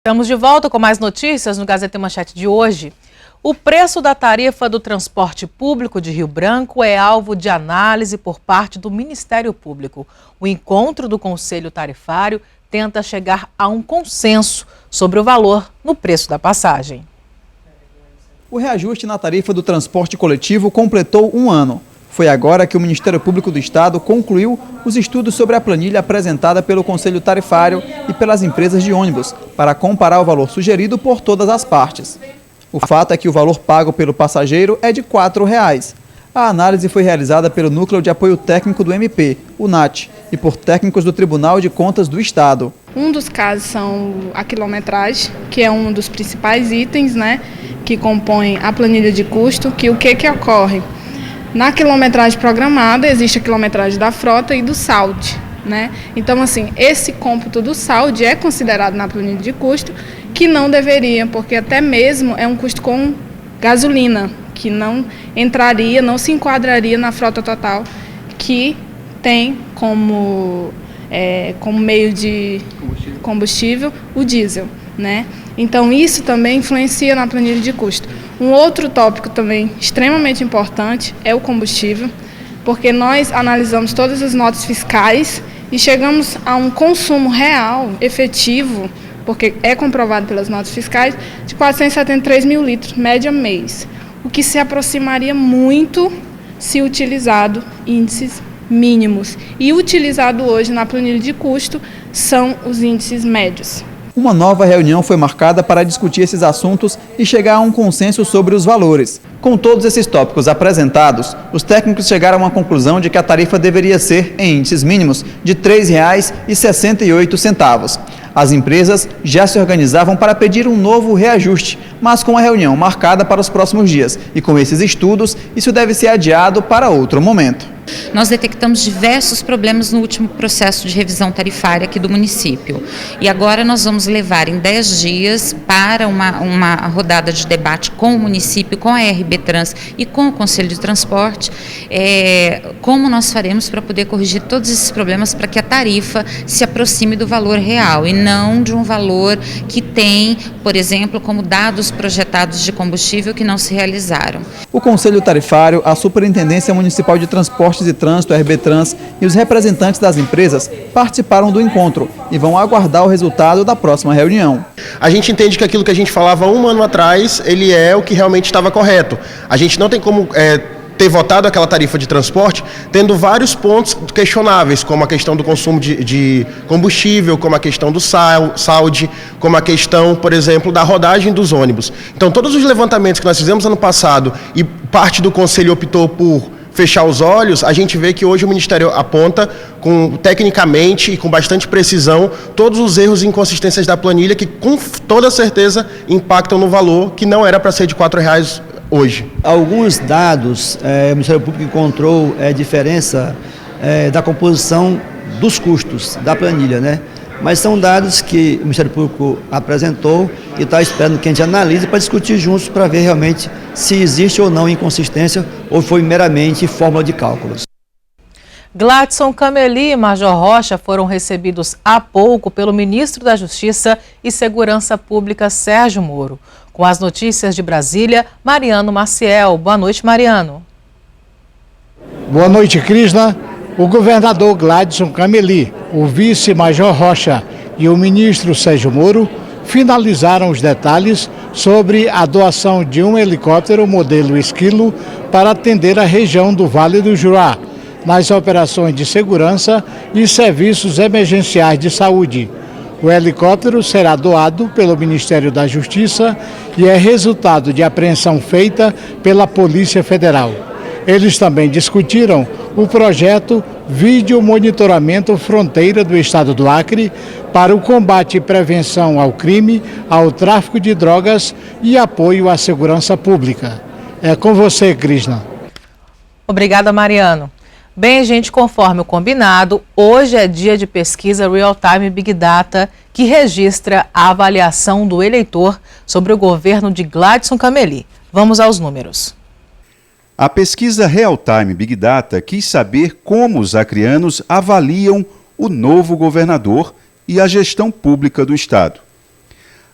Estamos de volta com mais notícias no Gazeta e Manchete de hoje. O preço da tarifa do transporte público de Rio Branco é alvo de análise por parte do Ministério Público. O encontro do Conselho Tarifário tenta chegar a um consenso sobre o valor no preço da passagem. O reajuste na tarifa do transporte coletivo completou um ano. Foi agora que o Ministério Público do Estado concluiu os estudos sobre a planilha apresentada pelo Conselho Tarifário e pelas empresas de ônibus, para comparar o valor sugerido por todas as partes. O fato é que o valor pago pelo passageiro é de R$ 4,00. A análise foi realizada pelo Núcleo de Apoio Técnico do MP, o NAT, e por técnicos do Tribunal de Contas do Estado. Um dos casos são a quilometragem, que é um dos principais itens, que compõem a planilha de custo, que o que ocorre? Na quilometragem programada, existe a quilometragem da frota e do saldo, Então, assim, esse cômputo do saldo é considerado na planilha de custo, que não deveria, porque até mesmo é um custo com gasolina, que não entraria, não se enquadraria na frota total, que tem como meio de combustível o diesel, Então, isso também influencia na planilha de custo. Um outro tópico também extremamente importante é o combustível, porque nós analisamos todas as notas fiscais e chegamos a um consumo real, efetivo, porque é comprovado pelas notas fiscais, de 473 mil litros, média mês, o que se aproximaria muito se utilizado índices mínimos. E utilizado hoje na planilha de custo são os índices médios. Uma nova reunião foi marcada para discutir esses assuntos e chegar a um consenso sobre os valores. Com todos esses tópicos apresentados, os técnicos chegaram a uma conclusão de que a tarifa deveria ser, em índices mínimos, de R$ 3,68. As empresas já se organizavam para pedir um novo reajuste, mas com a reunião marcada para os próximos dias. E com esses estudos, isso deve ser adiado para outro momento. Nós detectamos diversos problemas no último processo de revisão tarifária aqui do município. E agora nós vamos levar em 10 dias para uma rodada de debate com o município, com a RB Trans e com o Conselho de Transporte, como nós faremos para poder corrigir todos esses problemas para que a tarifa se aproxime do valor real e não de um valor que tem, por exemplo, como dados projetados de combustível que não se realizaram. O Conselho Tarifário, a Superintendência Municipal de Transportes e Trânsito, RB Trans, e os representantes das empresas participaram do encontro e vão aguardar o resultado da próxima reunião. A gente entende que aquilo que a gente falava um ano atrás, ele é o que realmente estava correto. A gente não tem como ter votado aquela tarifa de transporte tendo vários pontos questionáveis, como a questão do consumo de combustível, como a questão do saldo, como a questão, por exemplo, da rodagem dos ônibus. Então, todos os levantamentos que nós fizemos ano passado e parte do Conselho optou por fechar os olhos, a gente vê que hoje o Ministério aponta tecnicamente e com bastante precisão todos os erros e inconsistências da planilha que com toda certeza impactam no valor que não era para ser de R$ 4,00 hoje. Alguns dados, o Ministério Público encontrou diferença da composição dos custos da planilha, Mas são dados que o Ministério Público apresentou e está esperando que a gente analise para discutir juntos para ver realmente se existe ou não inconsistência ou foi meramente fórmula de cálculos. Gladson Cameli e Major Rocha foram recebidos há pouco pelo ministro da Justiça e Segurança Pública, Sérgio Moro. Com as notícias de Brasília, Mariano Maciel. Boa noite, Mariano. Boa noite, Crisna. O governador Gladson Cameli, o vice-major Rocha e o ministro Sérgio Moro finalizaram os detalhes sobre a doação de um helicóptero modelo Esquilo para atender a região do Vale do Juruá, nas operações de segurança e serviços emergenciais de saúde. O helicóptero será doado pelo Ministério da Justiça e é resultado de apreensão feita pela Polícia Federal. Eles também discutiram o projeto Vídeo Monitoramento Fronteira do Estado do Acre para o combate e prevenção ao crime, ao tráfico de drogas e apoio à segurança pública. É com você, Krishna. Obrigada, Mariano. Bem, gente, conforme o combinado, hoje é dia de pesquisa Real Time Big Data, que registra a avaliação do eleitor sobre o governo de Gladson Cameli. Vamos aos números. A pesquisa Real Time Big Data quis saber como os acreanos avaliam o novo governador e a gestão pública do estado.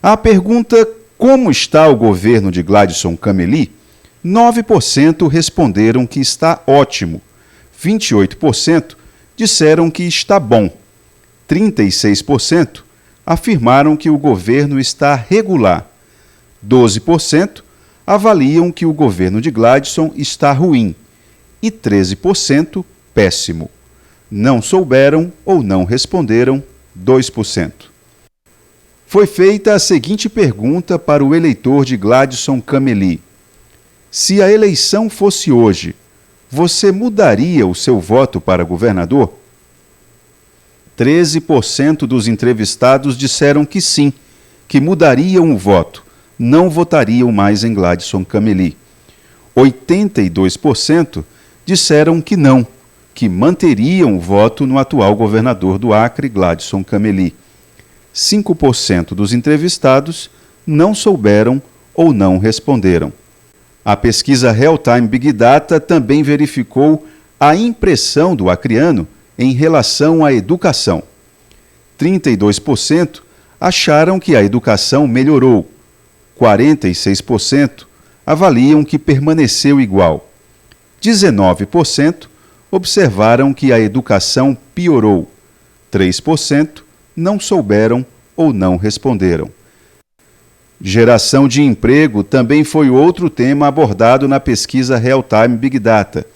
À pergunta como está o governo de Gladson Cameli, 9% responderam que está ótimo, 28% disseram que está bom, 36% afirmaram que o governo está regular, 12% avaliam que o governo de Gladson está ruim e 13% péssimo. Não souberam ou não responderam 2%. Foi feita a seguinte pergunta para o eleitor de Gladson Cameli: se a eleição fosse hoje, você mudaria o seu voto para governador? 13% dos entrevistados disseram que sim, que mudariam o voto, não votariam mais em Gladson Cameli. 82% disseram que não, que manteriam o voto no atual governador do Acre, Gladson Cameli. 5% dos entrevistados não souberam ou não responderam. A pesquisa Real Time Big Data também verificou a impressão do acreano em relação à educação. 32% acharam que a educação melhorou. 46% avaliam que permaneceu igual. 19% observaram que a educação piorou. 3% não souberam ou não responderam. Geração de emprego também foi outro tema abordado na pesquisa Real Time Big Data.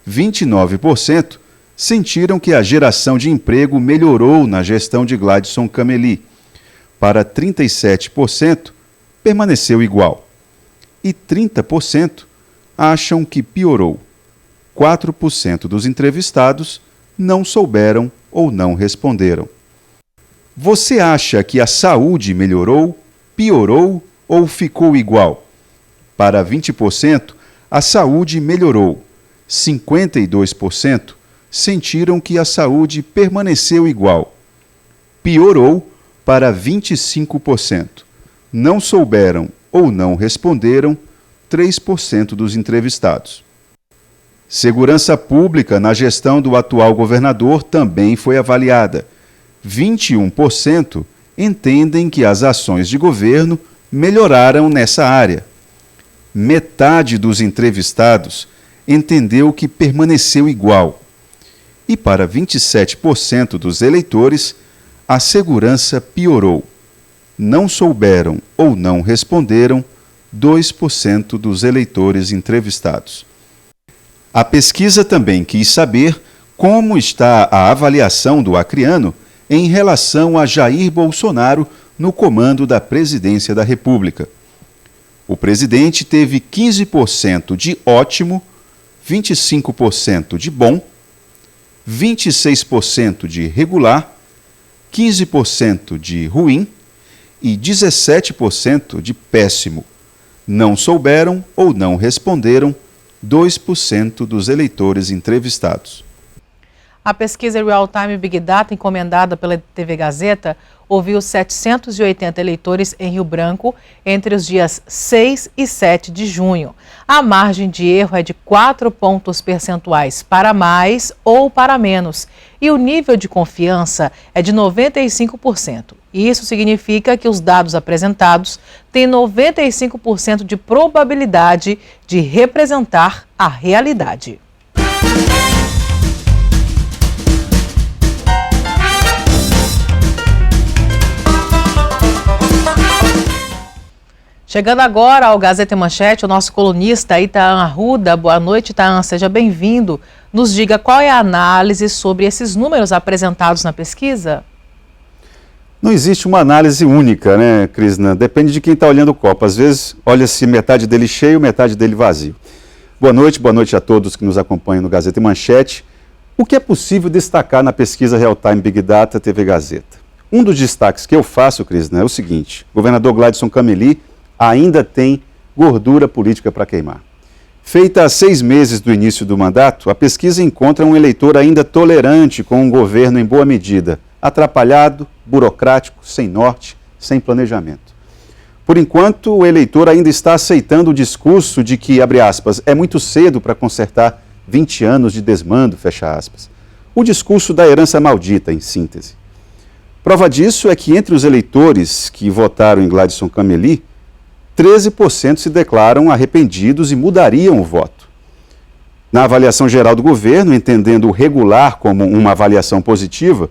29% sentiram que a geração de emprego melhorou na gestão de Gladson Cameli. Para 37%, permaneceu igual. E 30% acham que piorou. 4% dos entrevistados não souberam ou não responderam. Você acha que a saúde melhorou, piorou ou ficou igual? Para 20%, a saúde melhorou. 52% sentiram que a saúde permaneceu igual. Piorou para 25%. Não souberam ou não responderam 3% dos entrevistados. Segurança pública na gestão do atual governador também foi avaliada. 21% entendem que as ações de governo melhoraram nessa área. Metade dos entrevistados entendeu que permaneceu igual. E para 27% dos eleitores, a segurança piorou. Não souberam ou não responderam 2% dos eleitores entrevistados. A pesquisa também quis saber como está a avaliação do acreano em relação a Jair Bolsonaro no comando da presidência da República. O presidente teve 15% de ótimo, 25% de bom, 26% de regular, 15% de ruim e 17% de péssimo. Não souberam ou não responderam 2% dos eleitores entrevistados. A pesquisa Real Time Big Data, encomendada pela TV Gazeta, ouviu 780 eleitores em Rio Branco entre os dias 6 e 7 de junho. A margem de erro é de 4 pontos percentuais para mais ou para menos e o nível de confiança é de 95%. Isso significa que os dados apresentados têm 95% de probabilidade de representar a realidade. Chegando agora ao Gazeta e Manchete, o nosso colunista Itaã Arruda. Boa noite, Itaã, seja bem-vindo. Nos diga qual é a análise sobre esses números apresentados na pesquisa? Não existe uma análise única, né, Crisna? Depende de quem está olhando o copo. Às vezes, olha-se metade dele cheio, metade dele vazio. Boa noite a todos que nos acompanham no Gazeta e Manchete. O que é possível destacar na pesquisa Real Time Big Data TV Gazeta? Um dos destaques que eu faço, Crisna, é o seguinte: o governador Gladson Cameli ainda tem gordura política para queimar. Feita há 6 meses do início do mandato, a pesquisa encontra um eleitor ainda tolerante com um governo em boa medida, atrapalhado, burocrático, sem norte, sem planejamento. Por enquanto, o eleitor ainda está aceitando o discurso de que, abre aspas, é muito cedo para consertar 20 anos de desmando, fecha aspas. O discurso da herança maldita, em síntese. Prova disso é que entre os eleitores que votaram em Gladson Cameli, 13% se declaram arrependidos e mudariam o voto. Na avaliação geral do governo, entendendo o regular como uma avaliação positiva,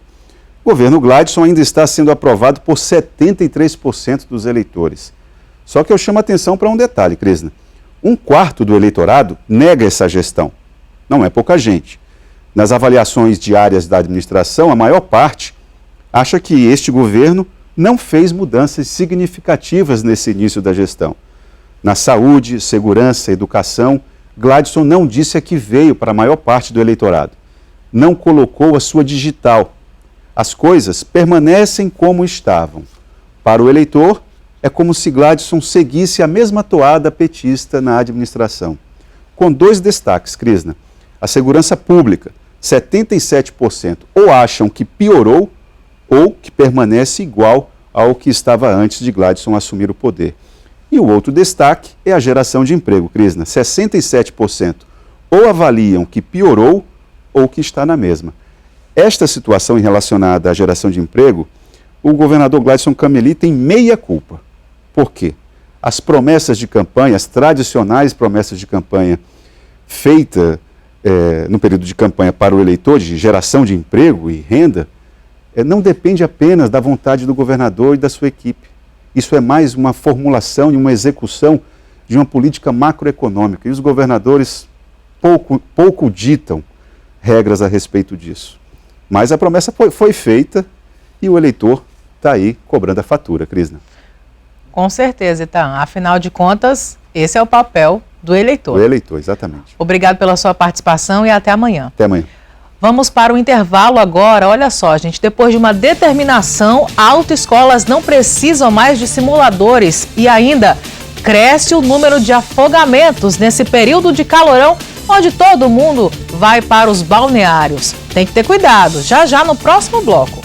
o governo Gladson ainda está sendo aprovado por 73% dos eleitores. Só que eu chamo a atenção para um detalhe, Crisna. 1/4 do eleitorado nega essa gestão. Não é pouca gente. Nas avaliações diárias da administração, a maior parte acha que este governo não fez mudanças significativas nesse início da gestão. Na saúde, segurança, educação, Gladson não disse a que veio para a maior parte do eleitorado. Não colocou a sua digital. As coisas permanecem como estavam. Para o eleitor, é como se Gladson seguisse a mesma toada petista na administração. Com 2 destaques, Crisna. A segurança pública, 77% ou acham que piorou ou que permanece igual ao que estava antes de Gladson assumir o poder. E o outro destaque é a geração de emprego, Crisna. 67% ou avaliam que piorou ou que está na mesma. Esta situação relacionada à geração de emprego, o governador Gladson Cameli tem meia culpa. Por quê? As promessas de campanha, as tradicionais promessas de campanha feitas no período de campanha para o eleitor, de geração de emprego e renda, não depende apenas da vontade do governador e da sua equipe. Isso é mais uma formulação e uma execução de uma política macroeconômica. E os governadores pouco ditam regras a respeito disso. Mas a promessa foi feita e o eleitor está aí cobrando a fatura, Crisna. Com certeza, Itan. Afinal de contas, esse é o papel do eleitor. Do eleitor, exatamente. Obrigado pela sua participação e até amanhã. Até amanhã. Vamos para o intervalo agora. Olha só, gente, depois de uma determinação, autoescolas não precisam mais de simuladores e ainda cresce o número de afogamentos nesse período de calorão, onde todo mundo vai para os balneários. Tem que ter cuidado, já no próximo bloco.